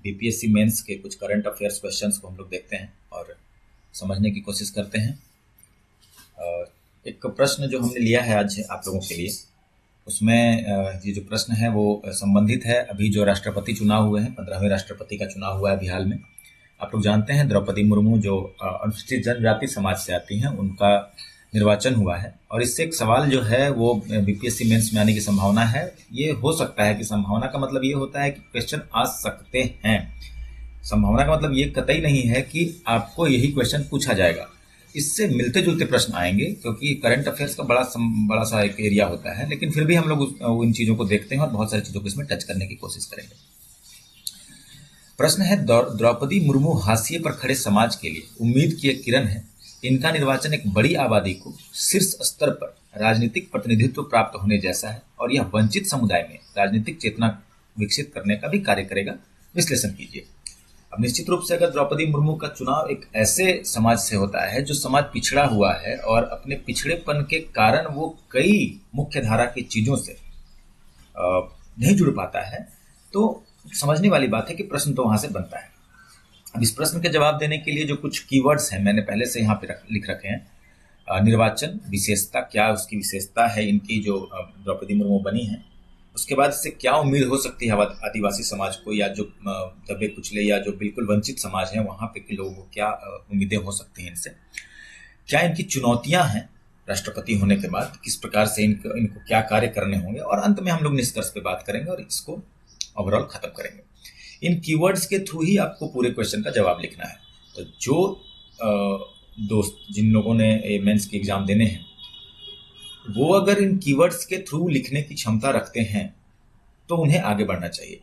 BPSC mains के कुछ current affairs questions को हम लोग देखते हैं और समझने की कोशिश करते हैं। एक प्रश्न जो हमने लिया है आज आप लोगों के लिए, उसमें ये जो प्रश्न है वो संबंधित है अभी जो राष्ट्रपति चुनाव हुए हैं, 15वें राष्ट्रपति का चुनाव हुआ है अभी हाल में। आप लोग जानते हैं द्रौपदी मुर्मू जो अनुसूचित जनजाति समाज से आती हैं, उनका निर्वाचन हुआ है और इससे एक सवाल जो है वो बीपीएससी मेंस में आने की संभावना है। ये हो सकता है कि संभावना का मतलब ये होता है कि क्वेश्चन आ सकते हैं। संभावना का मतलब ये कतई नहीं है कि आपको यही क्वेश्चन पूछा जाएगा। इससे मिलते जुलते प्रश्न आएंगे क्योंकि करंट अफेयर्स का बड़ा सा एक एरिया होता है, लेकिन फिर भी हम लोग उन चीज़ों को देखते हैं और बहुत सारी चीज़ों को इसमें टच करने की कोशिश करेंगे। प्रश्न है, द्रौपदी मुर्मू हाशिए पर खड़े समाज के लिए उम्मीद की एक किरण है। इनका निर्वाचन एक बड़ी आबादी को शीर्ष स्तर पर राजनीतिक प्रतिनिधित्व प्राप्त होने जैसा है और यह वंचित समुदाय में राजनीतिक चेतना विकसित करने का भी कार्य करेगा। विश्लेषण कीजिए। अब निश्चित रूप से अगर द्रौपदी मुर्मू का चुनाव एक ऐसे समाज से होता है जो समाज पिछड़ा हुआ है और अपने पिछड़ेपन के कारण वो कई मुख्य धारा की चीज़ों से नहीं जुड़ पाता है, तो समझने वाली बात है कि प्रश्न तो वहाँ से बनता है। अब इस प्रश्न के जवाब देने के लिए जो कुछ कीवर्ड्स हैं मैंने पहले से यहाँ पे लिख रखे हैं। निर्वाचन विशेषता, क्या उसकी विशेषता है इनकी जो द्रौपदी मुर्मू बनी है। उसके बाद इससे क्या उम्मीद हो सकती है आदिवासी समाज को, या जो दबे कुचले या जो बिल्कुल वंचित समाज है वहाँ पे के लोगों को क्या उम्मीदें हो सकती हैं इनसे। क्या इनकी चुनौतियाँ हैं राष्ट्रपति होने के बाद, किस प्रकार से इनको क्या कार्य करने होंगे, और अंत में हम लोग निष्कर्ष पे बात करेंगे और इसको ओवरऑल खत्म करेंगे। इन कीवर्ड्स के थ्रू ही आपको पूरे क्वेश्चन का जवाब लिखना है। तो जो दोस्त जिन लोगों ने मेंस के एग्जाम देने हैं वो अगर इन कीवर्ड्स के थ्रू लिखने की क्षमता रखते हैं तो उन्हें आगे बढ़ना चाहिए।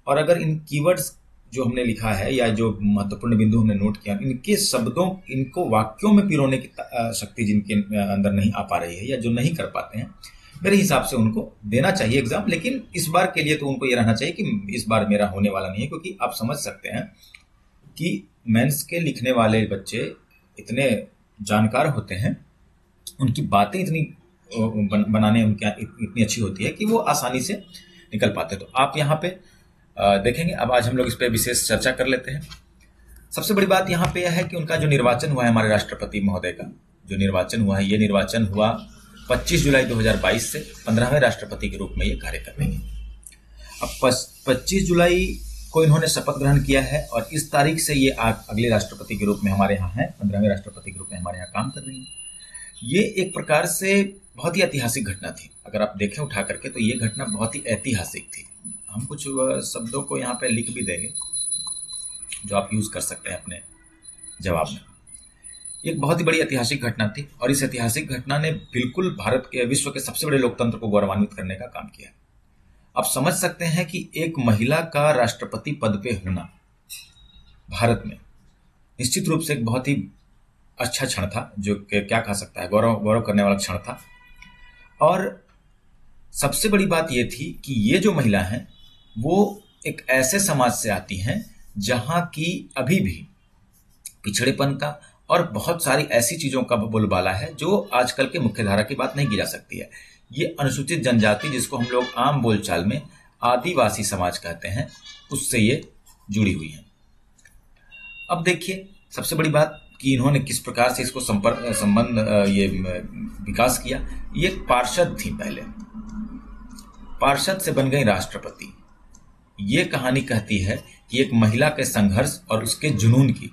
और अगर इन कीवर्ड्स जो हमने लिखा है या जो महत्वपूर्ण बिंदु हमने नोट किया, इनके शब्दों इनको वाक्यों में पिरोने की शक्ति जिनके अंदर नहीं आ पा रही है या जो नहीं कर पाते हैं, मेरे हिसाब से उनको देना चाहिए एग्जाम। लेकिन इस बार के लिए तो उनको ये रहना चाहिए कि इस बार मेरा होने वाला नहीं है, क्योंकि आप समझ सकते हैं कि मेंस के लिखने वाले बच्चे इतने जानकार होते हैं, उनकी बातें इतनी बनाने उनकी इतनी अच्छी होती है कि वो आसानी से निकल पाते हैं। तो आप यहाँ पे देखेंगे। अब आज हम लोग इस पर विशेष चर्चा कर लेते हैं। सबसे बड़ी बात यहाँ पे यह है कि उनका जो निर्वाचन हुआ है, हमारे राष्ट्रपति महोदय का जो निर्वाचन हुआ है, ये निर्वाचन हुआ 25 जुलाई 2022 से 15वें राष्ट्रपति के रूप में ये कार्य कर रही हैं। अब 25 जुलाई को इन्होंने शपथ ग्रहण किया है और इस तारीख से ये अगले राष्ट्रपति के रूप में हमारे यहाँ हैं, 15वें राष्ट्रपति के रूप में हमारे यहाँ काम कर रही हैं। ये एक प्रकार से बहुत ही ऐतिहासिक घटना थी। अगर आप देखें उठा करके तो ये घटना बहुत ही ऐतिहासिक थी। हम कुछ शब्दों को यहाँ पे लिख भी देंगे जो आप यूज़ कर सकते हैं अपने जवाब में। एक बहुत ही बड़ी ऐतिहासिक घटना थी और इस ऐतिहासिक घटना ने बिल्कुल भारत के, विश्व के सबसे बड़े लोकतंत्र को गौरवान्वित करने का काम किया। आप समझ सकते हैं कि एक महिला का राष्ट्रपति पद पे होना भारत में निश्चित रूप से एक बहुत ही अच्छा क्षण था, जो क्या कहा सकता है, गौरव करने वाला क्षण था। और सबसे बड़ी बात यह थी कि ये जो महिला हैं वो एक ऐसे समाज से आती हैं जहां की अभी भी पिछड़ेपन का और बहुत सारी ऐसी चीज़ों का बोलबाला है जो आजकल के मुख्यधारा की बात नहीं की जा सकती है। ये अनुसूचित जनजाति, जिसको हम लोग आम बोलचाल में आदिवासी समाज कहते हैं, उससे ये जुड़ी हुई है। अब देखिए, सबसे बड़ी बात कि इन्होंने किस प्रकार से इसको संबंध ये विकास किया। ये पार्षद थी, पहले पार्षद से बन गई राष्ट्रपति। ये कहानी कहती है कि एक महिला के संघर्ष और उसके जुनून की,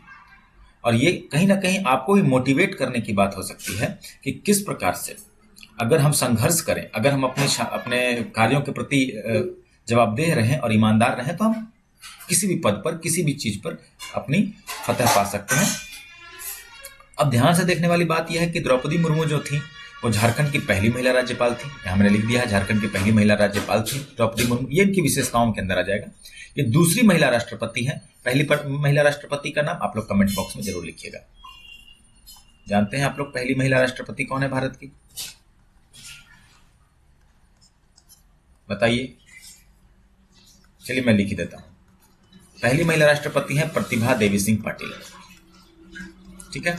और ये कहीं ना कहीं आपको भी मोटिवेट करने की बात हो सकती है कि किस प्रकार से अगर हम संघर्ष करें, अगर हम अपने कार्यों के प्रति जवाबदेह रहें और ईमानदार रहें, तो हम किसी भी पद पर, किसी भी चीज पर अपनी फतह पा सकते हैं। अब ध्यान से देखने वाली बात यह है कि द्रौपदी मुर्मू जो थी वो झारखंड की पहली महिला राज्यपाल थी। यहाँ मैंने लिख दिया है, झारखंड की पहली महिला राज्यपाल थी द्रौपदी मुर्मू। ये इनकी विशेषताओं के अंदर आ जाएगा। ये दूसरी महिला राष्ट्रपति हैं। पहली महिला राष्ट्रपति का नाम आप लोग कमेंट बॉक्स में जरूर लिखिएगा। जानते हैं आप लोग पहली महिला राष्ट्रपति कौन है भारत की? बताइए। चलिए मैं लिख ही देता हूं। पहली महिला राष्ट्रपति हैं प्रतिभा देवी सिंह पाटिल, ठीक है।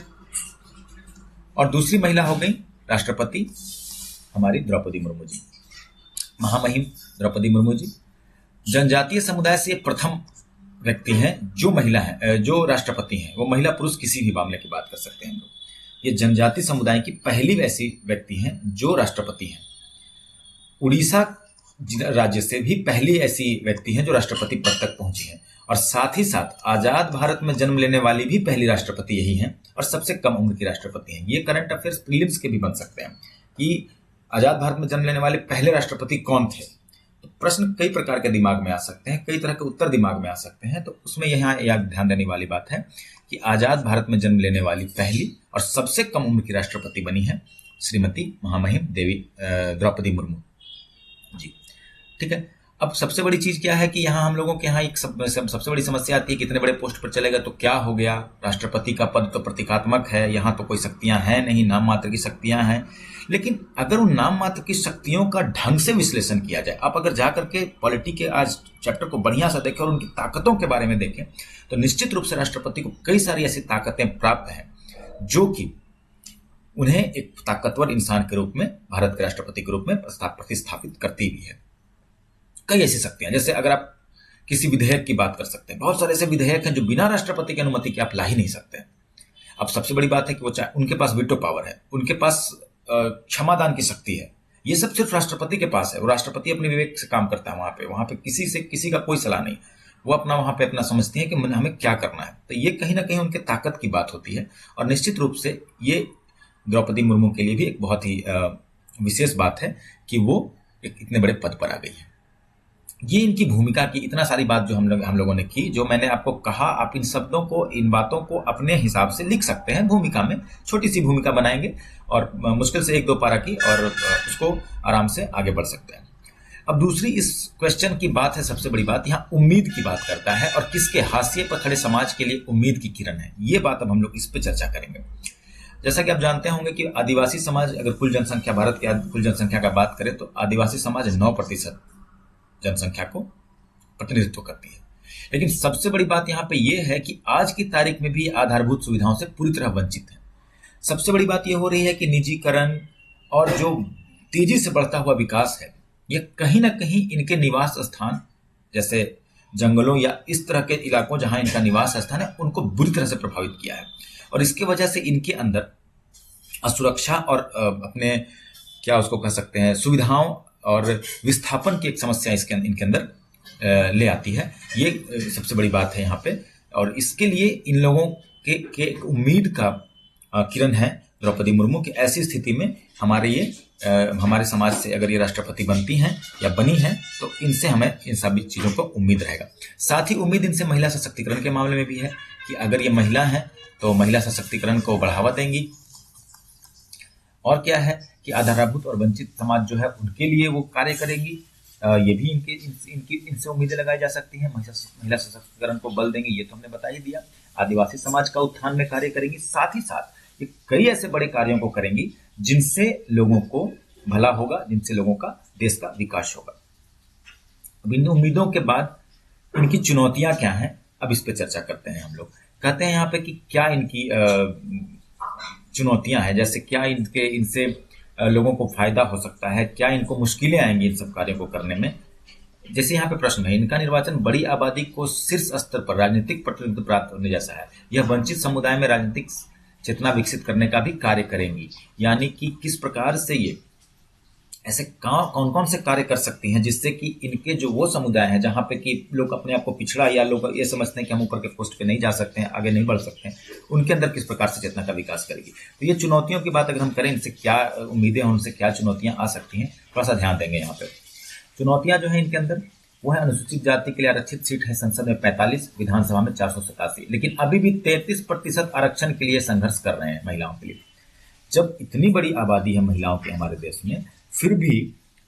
और दूसरी महिला हो गई राष्ट्रपति हमारी द्रौपदी मुर्मू जी, महामहिम द्रौपदी मुर्मू जी। जनजातीय समुदाय से प्रथम व्यक्ति हैं जो महिला हैं, जो राष्ट्रपति हैं, वो महिला पुरुष किसी भी मामले की बात कर सकते हैं हम लोग। ये जनजाति समुदाय की पहली ऐसी व्यक्ति हैं जो राष्ट्रपति हैं। उड़ीसा राज्य से भी पहली ऐसी व्यक्ति हैं जो राष्ट्रपति पद तक पहुंची हैं, और साथ ही साथ आजाद भारत में जन्म लेने वाली भी पहली राष्ट्रपति यही हैं, और सबसे कम उम्र की राष्ट्रपति हैं। ये करंट अफेयर्स प्रीलिम्स के भी बन सकते हैं कि आजाद भारत में जन्म लेने वाले पहले राष्ट्रपति कौन थे। तो प्रश्न कई प्रकार के दिमाग में आ सकते हैं, कई तरह के उत्तर दिमाग में आ सकते हैं। तो उसमें यहाँ याद ध्यान देने वाली बात है कि आजाद भारत में जन्म लेने वाली पहली और सबसे कम उम्र की राष्ट्रपति बनी है श्रीमती महामहिम देवी द्रौपदी मुर्मू जी। ठीक है। अब सबसे बड़ी चीज क्या है कि यहाँ हम लोगों के यहाँ एक सबसे बड़ी समस्या आती है कि इतने बड़े पोस्ट पर चलेगा तो क्या हो गया, राष्ट्रपति का पद तो प्रतीकात्मक है, यहाँ तो कोई शक्तियां हैं नहीं, नाम मात्र की शक्तियां हैं। लेकिन अगर उन नाम मात्र की शक्तियों का ढंग से विश्लेषण किया जाए, आप अगर जाकर के पॉलिटी के आज चैप्टर को बढ़िया से देखें और उनकी ताकतों के बारे में देखें, तो निश्चित रूप से राष्ट्रपति को कई सारी ऐसी ताकतें प्राप्त हैं जो कि उन्हें एक ताकतवर इंसान के रूप में, भारत के राष्ट्रपति के रूप में प्रतिस्थापित करती भी है। कई ऐसी शक्तियां, जैसे अगर आप किसी विधेयक की बात कर सकते हैं, बहुत सारे ऐसे विधेयक हैं जो बिना राष्ट्रपति की अनुमति के आप ला ही नहीं सकते। अब सबसे बड़ी बात है कि वो उनके पास वीटो पावर है, उनके पास क्षमादान की शक्ति है। ये सब सिर्फ राष्ट्रपति के पास है। वो राष्ट्रपति अपने विवेक से काम करता है वहां पे किसी का कोई सलाह नहीं। वो अपना वहां पे अपना समझती है कि हमें क्या करना है। तो ये कहीं ना कहीं उनके ताकत की बात होती है, और निश्चित रूप से ये द्रौपदी मुर्मू के लिए भी एक बहुत ही विशेष बात है कि वो एक इतने बड़े पद पर आ गई है। ये इनकी भूमिका की इतना सारी बात जो हम लोगों ने की, जो मैंने आपको कहा, आप इन शब्दों को, इन बातों को अपने हिसाब से लिख सकते हैं भूमिका में। छोटी सी भूमिका बनाएंगे और मुश्किल से 1-2 पारा की, और उसको आराम से आगे बढ़ सकते हैं। अब दूसरी इस क्वेश्चन की बात है, सबसे बड़ी बात यहाँ उम्मीद की बात करता है, और किसके हाशिए पर खड़े समाज के लिए उम्मीद की किरण है। ये बात अब हम लोग इस पर चर्चा करेंगे। जैसा कि आप जानते होंगे कि आदिवासी समाज, अगर कुल जनसंख्या, भारत की कुल जनसंख्या का बात करें तो आदिवासी समाज 9% जनसंख्या को प्रतिनिधित्व करती है। लेकिन सबसे बड़ी बात यहाँ पे ये है कि आज की तारीख में भी आधारभूत सुविधाओं से पूरी तरह वंचित है। सबसे बड़ी बात ये हो रही है कि निजीकरण और जो तेजी से बढ़ता हुआ विकास है, ये कहीं ना कहीं इनके निवास स्थान, जैसे जंगलों या इस तरह के इलाकों जहां इनका निवास स्थान है, उनको बुरी तरह से प्रभावित किया है। और इसकी वजह से इनके अंदर असुरक्षा और अपने क्या उसको कह सकते हैं, सुविधाओं और विस्थापन की एक समस्या इनके अंदर ले आती है। ये सबसे बड़ी बात है यहाँ पे। और इसके लिए इन लोगों के एक उम्मीद का किरण है द्रौपदी मुर्मू की। ऐसी स्थिति में हमारे समाज से अगर ये राष्ट्रपति बनती हैं या बनी हैं, तो इनसे हमें इन सभी चीज़ों को उम्मीद रहेगा। साथ ही उम्मीद इनसे महिला सशक्तिकरण के मामले में भी है कि अगर ये महिला हैं तो महिला सशक्तिकरण को बढ़ावा देंगी। और क्या है कि आधारभूत और वंचित समाज जो है उनके लिए वो कार्य करेंगी। ये भी इनसे उम्मीदें लगाई जा सकती हैं। महिला सशक्तिकरण को बल देंगी, ये तो हमने बता ही दिया। आदिवासी समाज का उत्थान में कार्य करेंगी। साथ ही साथ ये कई ऐसे बड़े कार्यों को करेंगी जिनसे लोगों को भला होगा, जिनसे लोगों का, देश का विकास होगा। अब इन उम्मीदों के बाद इनकी चुनौतियां क्या हैं, अब इस पे चर्चा करते हैं। हम लोग कहते हैं यहाँ पे कि क्या इनकी चुनौतियां हैं, जैसे क्या इनसे लोगों को फायदा हो सकता है, क्या इनको मुश्किलें आएंगी इन सब कार्यों को करने में। जैसे यहाँ पे प्रश्न है, इनका निर्वाचन बड़ी आबादी को शीर्ष स्तर पर राजनीतिक प्रतिनिधित्व प्राप्त होने जैसा है। यह वंचित समुदाय में राजनीतिक चेतना विकसित करने का भी कार्य करेंगी। यानी कि किस प्रकार से ये ऐसे कौन कौन से कार्य कर सकती हैं जिससे कि इनके जो वो समुदाय हैं जहाँ पे कि लोग अपने आप को पिछड़ा या लोग ये समझते हैं कि हम ऊपर के पोस्ट पे नहीं जा सकते हैं, आगे नहीं बढ़ सकते हैं, उनके अंदर किस प्रकार से चेतना का विकास करेगी। तो ये चुनौतियों की बात अगर हम करें, इनसे क्या उम्मीदें हैं, उनसे क्या चुनौतियां आ सकती हैं, थोड़ा सा ध्यान देंगे यहाँ पे। चुनौतियां जो है इनके अंदर वो है, अनुसूचित जाति के लिए आरक्षित सीट है संसद में 45, विधानसभा में 487, लेकिन अभी भी 33% आरक्षण के लिए संघर्ष कर रहे हैं महिलाओं के लिए। जब इतनी बड़ी आबादी है महिलाओं की हमारे देश में, फिर भी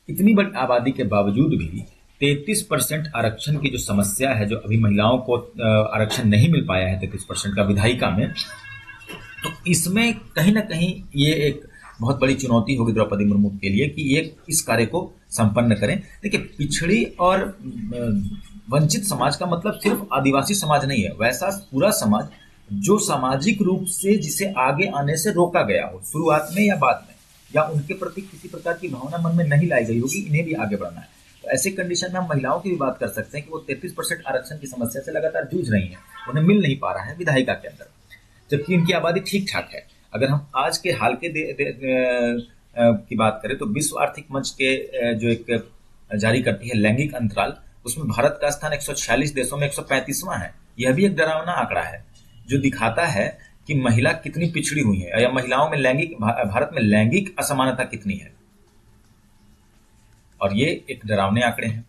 इतनी बड़ी आबादी के बावजूद भी 33% आरक्षण की जो समस्या है, जो अभी महिलाओं को आरक्षण नहीं मिल पाया है 33% का विधायिका में, तो इसमें कहीं ना कहीं ये एक बहुत बड़ी चुनौती होगी द्रौपदी मुर्मू के लिए कि ये इस कार्य को संपन्न करें। देखिए, पिछड़ी और वंचित समाज का मतलब सिर्फ आदिवासी समाज नहीं है, वैसा पूरा समाज जो सामाजिक रूप से जिसे आगे आने से रोका गया हो, शुरुआत में या बाद में, या उनके प्रति किसी प्रकार की भावना मन में नहीं लाई गई होगी, इन्हें भी आगे बढ़ना है। तो ऐसे कंडीशन में हम महिलाओं की भी बात कर सकते हैं कि वो 33% आरक्षण की समस्या से लगातार जूझ रही हैं, उन्हें मिल नहीं पा रहा है विधायिका के अंदर, जबकि इनकी आबादी ठीक ठाक है। अगर हम आज के हाल के की बात करें तो विश्व आर्थिक मंच के जो एक जारी करती है लैंगिक अंतराल, उसमें भारत का स्थान 146 देशों में 135वां है। यह भी एक डरावना आंकड़ा है जो दिखाता है कि महिला कितनी पिछड़ी हुई है या महिलाओं में भारत में लैंगिक असमानता कितनी है, और ये एक डरावने आंकड़े हैं।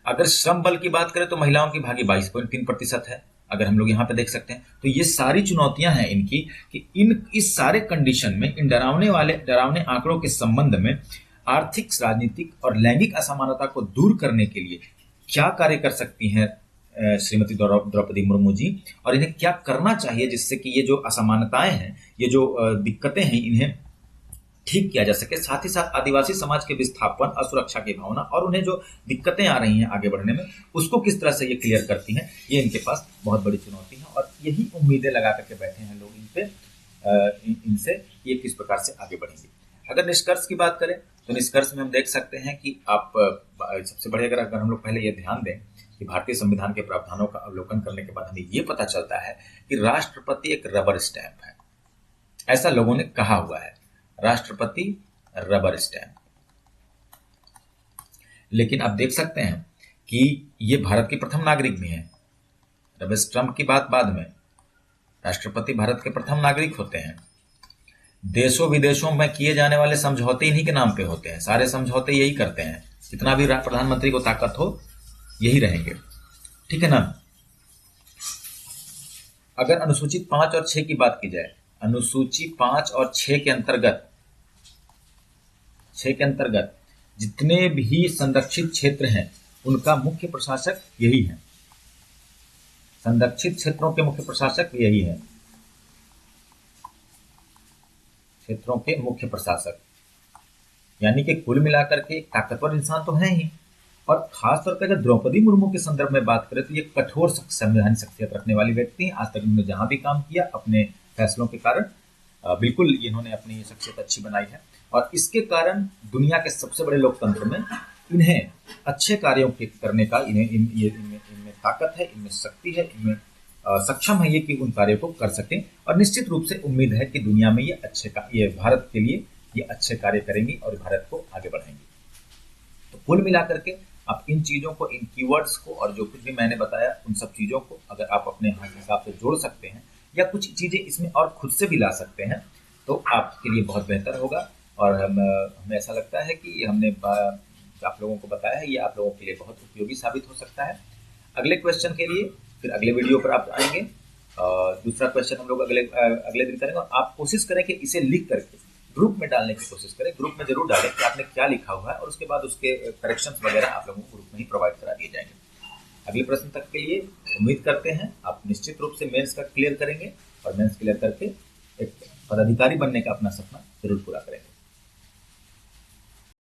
अगर श्रम बल की बात करें तो महिलाओं की भागी 22.3% है, अगर हम लोग यहाँ पे देख सकते हैं। तो ये सारी चुनौतियां हैं इनकी कि इस सारे कंडीशन में इन डरावने आंकड़ों के संबंध में आर्थिक, राजनीतिक और लैंगिक असमानता को दूर करने के लिए क्या कार्य कर सकती हैं श्रीमती द्रौपदी मुर्मू जी, और इन्हें क्या करना चाहिए जिससे कि ये जो असमानताएं हैं, ये जो दिक्कतें हैं, इन्हें ठीक किया जा सके। साथ ही साथ आदिवासी समाज के विस्थापन, असुरक्षा की भावना और उन्हें जो दिक्कतें आ रही हैं आगे बढ़ने में, उसको किस तरह से ये क्लियर करती हैं, ये इनके पास बहुत बड़ी चुनौती है। और यही उम्मीदें लगा करके बैठे हैं लोग इन पे, इनसे ये किस प्रकार से आगे बढ़ेंगे। अगर निष्कर्ष की बात करें तो निष्कर्ष में हम देख सकते हैं कि आप सबसे बड़े अगर हम लोग पहले ये ध्यान दें कि भारतीय संविधान के प्रावधानों का अवलोकन करने के बाद हमें ये पता चलता है कि राष्ट्रपति एक रबर स्टैंप है। ऐसा लोगों ने कहा हुआ है, राष्ट्रपति रबर स्टैंप। लेकिन आप देख सकते हैं कि ये भारत के प्रथम नागरिक भी हैं। रबर स्टैंप की बात बाद में, राष्ट्रपति भारत के प्रथम नागरिक होते हैं। देशों विदेशों में किए जाने वाले समझौते इन्हीं के नाम पे होते हैं, सारे समझौते यही करते हैं। जितना भी प्रधानमंत्री को ताकत हो यही रहेंगे, ठीक है ना। अगर अनुसूचित 5 और 6 की बात की जाए, अनुसूची 5 और 6 के अंतर्गत जितने भी संरक्षित क्षेत्र हैं उनका मुख्य प्रशासक यही है। संरक्षित क्षेत्रों के मुख्य प्रशासक यही है, क्षेत्रों के मुख्य प्रशासक, यानी कि कुल मिलाकर के ताकतवर इंसान तो हैं ही। और खासतौर पर अगर द्रौपदी मुर्मू के संदर्भ में बात करें तो ये कठोर संवैधानिक शख्सियत रखने वाली व्यक्ति हैं। आज तक इन्होंने जहां भी काम किया अपने फैसलों के कारण बिल्कुल इन्होंने अपनी शख्सियत अच्छी बनाई है, और इसके कारण दुनिया के सबसे बड़े लोकतंत्र में इन्हें अच्छे कार्यों के करने का इनमें ताकत है, इनमें शक्ति है, इनमें सक्षम है ये कि उन कार्यों को कर सकें। और निश्चित रूप से उम्मीद है कि दुनिया में ये भारत के लिए ये अच्छे कार्य करेंगी और भारत को आगे बढ़ाएंगी। तो कुल मिलाकर के आप इन चीज़ों को, इन कीवर्ड्स को और जो कुछ भी मैंने बताया उन सब चीज़ों को अगर आप अपने हिसाब से जोड़ सकते हैं या कुछ चीज़ें इसमें और खुद से भी ला सकते हैं तो आपके लिए बहुत बेहतर होगा। और हमें ऐसा लगता है कि हमने जो आप लोगों को बताया है ये आप लोगों के लिए बहुत उपयोगी साबित हो सकता है। अगले क्वेश्चन के लिए फिर अगले वीडियो पर आप आएंगे। दूसरा क्वेश्चन हम लोग अगले दिन करेंगे, और आप कोशिश करें कि इसे लिख करके ग्रुप में डालने की कोशिश करें। ग्रुप में जरूर डालें कि आपने क्या लिखा हुआ है, और उसके बाद उसके करेक्शंस वगैरह आप लोगों को ग्रुप में ही प्रोवाइड करा दिए जाएंगे। अगले प्रश्न तक के लिए उम्मीद करते हैं आप निश्चित रूप से मेंस का क्लियर करेंगे, और मेंस क्लियर करके एक पदाधिकारी बनने का अपना सपना जरूर पूरा करेंगे।